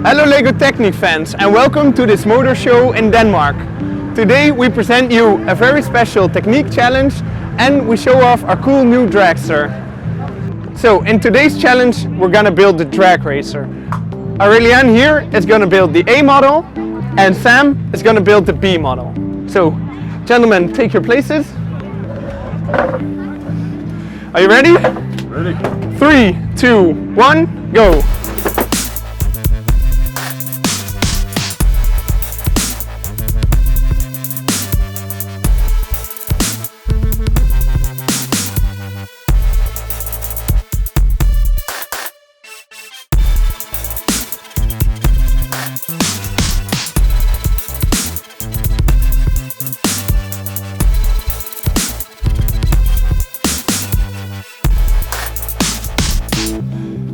Hello LEGO Technic fans and welcome to this motor show in Denmark. Today we present you a very special technique challenge and we show off our cool new dragster. So in today's challenge we're gonna build the drag racer. Aurélien here is gonna build the A model and Sam is gonna build the B model. So gentlemen, take your places. Are you ready? Ready. 3, 2, 1, go!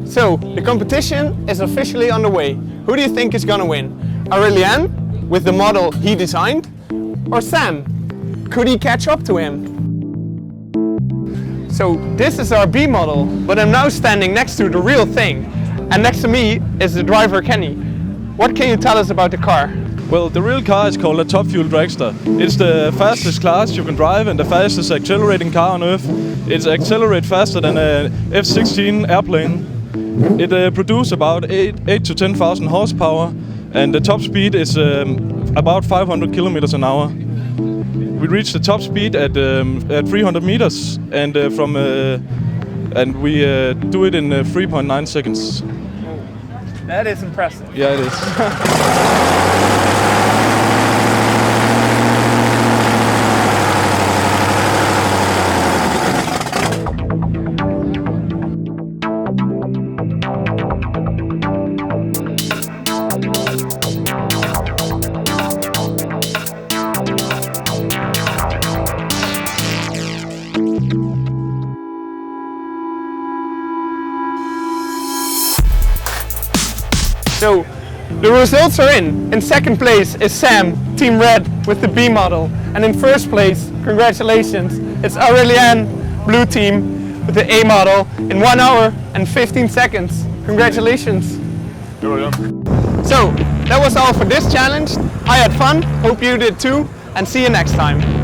So, the competition is officially on the way. Who do you think is gonna win? Aurélien, with the model he designed? Or Sam? Could he catch up to him? So, this is our B model, but I'm now standing next to the real thing. And next to me is the driver Kenny. What can you tell us about the car? Well, the real car is called a top fuel dragster. It's the fastest class you can drive and the fastest accelerating car on Earth. It accelerates faster than an F-16 airplane. It produces about 8 to 10,000 horsepower and the top speed is about 500 kilometers an hour. We reach the top speed at 300 meters and we do it in 3.9 seconds. That is impressive. Yeah, it is. So, the results are in. In second place is Sam, Team Red, with the B model. And in first place, congratulations, it's Aurélien, Blue Team, with the A model in 1 hour and 15 seconds. Congratulations. You're welcome. So, that was all for this challenge. I had fun, hope you did too, and see you next time.